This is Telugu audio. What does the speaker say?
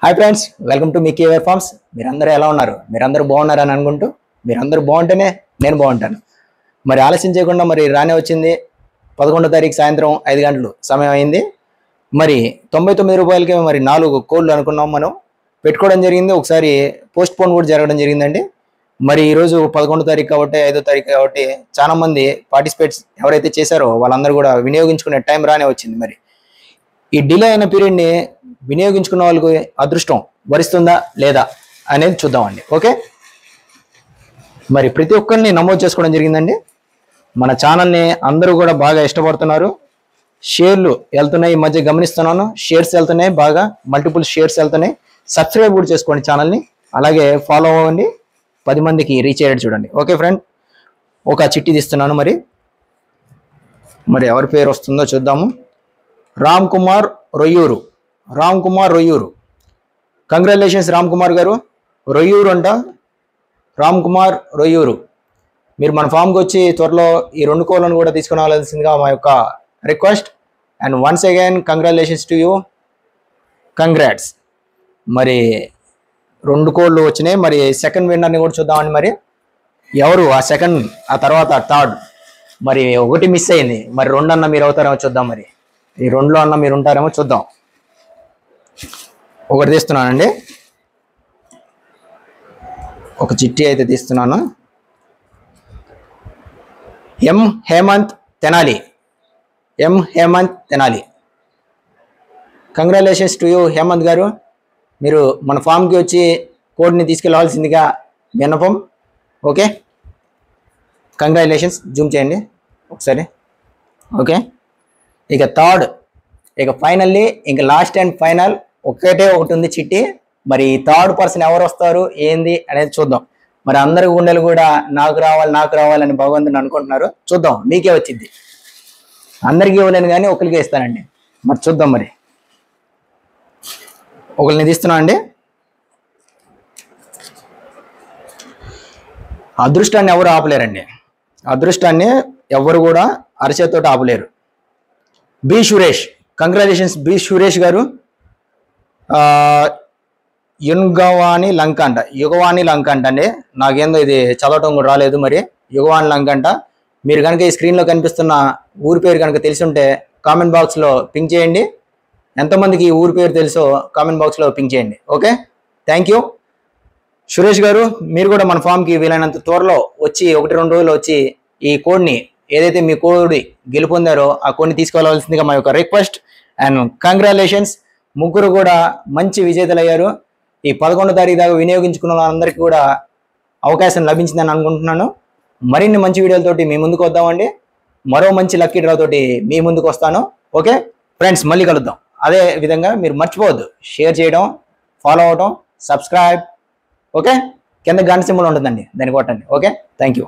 Hi friends, welcome to Mickey వేర్ ఫార్మ్స్. మీరందరూ ఎలా ఉన్నారు? మీరందరూ బాగున్నారని అనుకుంటూ మీరందరూ బాగుంటేనే నేను బాగుంటాను. మరి ఆలస్యం చేయకుండా మరి రానే వచ్చింది. 11వ తారీఖు సాయంత్రం 5 గంటలు సమయం అయింది. మరి 99 రూపాయలకి మరి 4 కోళ్ళు అనుకున్నాం మనం పెట్టుకోవడం జరిగింది. ఒకసారి పోస్ట్ పోన్ కూడా జరగడం జరిగిందండి. మరి ఈరోజు 11వ తారీఖు కాబట్టి 5వ తారీఖు కాబట్టి చాలా మంది పార్టిసిపేట్స్ ఎవరైతే చేశారో వాళ్ళందరూ కూడా వినియోగించుకునే టైం రానే వచ్చింది. మరి ఈ డిలే అయిన పీరియడ్ని వినియోగించుకున్న వాళ్ళకి అదృష్టం వరిస్తుందా లేదా అనేది చూద్దామండి. ఓకే, మరి ప్రతి ఒక్కరిని నమోదు చేసుకోవడం జరిగిందండి. మన ఛానల్ని అందరూ కూడా బాగా ఇష్టపడుతున్నారు. షేర్లు వెళ్తున్నాయి, ఈ మధ్య గమనిస్తున్నాను. షేర్స్ వెళ్తున్నాయి, బాగా మల్టిపుల్ షేర్స్ వెళ్తున్నాయి. సబ్స్క్రైబ్ కూడా చేసుకోండి ఛానల్ని, అలాగే ఫాలో అవ్వండి, 10 మందికి రీచ్ అయ్యేది చూడండి. ఓకే ఫ్రెండ్, ఒక చిట్టి తీస్తున్నాను. మరి ఎవరి పేరు వస్తుందో చూద్దాము. రామ్ కుమార్ రొయ్యూరు. కంగ్రాచులేషన్స్ రామ్ కుమార్ గారు. రొయ్యూరు అంట, రామ్ కుమార్ రొయ్యూరు. మీరు మన ఫామ్కి వచ్చి త్వరలో ఈ 2 కోళ్ళను కూడా తీసుకుని రావాల్సిందిగా మా యొక్క request. And once again congratulations to you, congrats. మరి 2 కోళ్ళు వచ్చినాయి. మరి సెకండ్ విన్నర్ని కూడా చూద్దామండి. మరి ఎవరు ఆ సెకండ్, ఆ తర్వాత థర్డ్? మరి ఒకటి మిస్ అయింది. మరి 2 అన్న మీరు అవుతారేమో చూద్దాం. మరి ఈ 2లో అన్న మీరు ఉంటారేమో చూద్దాం. ఒకటి తీస్తున్నానండి, ఒక చిట్టి అయితే తీస్తున్నాను. M Hemanth Tenali. Congratulations to you Hemanth garu. మీరు మన ఫామ్కి వచ్చి కోడ్ని తీసుకెళ్ళవలసిందిగా విన్నపం. Okay, congratulations. జూమ్ చేయండి ఒకసారి. ఓకే, ఇక థర్డ్, ఇక ఫైనల్లీ ఇంకా లాస్ట్ అండ్ ఫైనల్ ఒకటి ఉంది చిట్టి. మరి థర్డ్ పర్సన్ ఎవరు వస్తారు ఏంది అనేది చూద్దాం. మరి అందరి గుండెలు కూడా నాకు రావాలని భగవంతుని అనుకుంటున్నారు. చూద్దాం, మీకే వచ్చింది. అందరికీ ఇవ్వలేను కానీ ఒకరికే ఇస్తానండి. మరి చూద్దాం. మరి ఒకరిని తీస్తున్నా అండి. అదృష్టాన్ని ఎవరు ఆపలేరండి. అదృష్టాన్ని ఎవరు కూడా అరచేతితో ఆపలేరు. B Suresh, congratulations B Suresh గారు. యుగవాణి లంక అంట అండి. నాకేందో ఇది చదవటం కూడా రాలేదు. మరి యుగవాణి లంక అంట. మీరు కనుక ఈ స్క్రీన్లో కనిపిస్తున్న ఊరి పేరు కనుక తెలిసి ఉంటే కామెంట్ బాక్స్లో పింక్ చేయండి. ఎంతమందికి ఈ ఊరి పేరు తెలుసో కామెంట్ బాక్స్లో పింక్ చేయండి. ఓకే, థ్యాంక్ యూ సురేష్ గారు. మీరు కూడా మన ఫామ్కి వీలైనంత త్వరలో వచ్చి 1-2 రోజులు వచ్చి ఈ కోడ్ని, ఏదైతే మీ కోడి గెలుపొందారో ఆ కోడ్ని తీసుకెళ్లవలసిందిగా మా యొక్క రిక్వెస్ట్. అండ్ కంగ్రాచులేషన్స్, ముగ్గురు కూడా మంచి విజేతలు అయ్యారు. ఈ 11వ తారీఖు దాకా వినియోగించుకున్న వాళ్ళందరికీ కూడా అవకాశం లభించిందని అనుకుంటున్నాను. మరిన్ని మంచి వీడియోలతోటి మీ ముందుకు వద్దామండి. మరో మంచి లక్కీ డ్రా తోటి మీ ముందుకు వస్తాను. ఓకే ఫ్రెండ్స్, మళ్ళీ కలుద్దాం. అదే విధంగా మీరు మర్చిపోవద్దు షేర్ చేయడం, ఫాలో అవడం, సబ్స్క్రైబ్. ఓకే, కింద గంట సింబల్ ఉంటుందండి, దాన్ని కొట్టండి. Okay, thank you.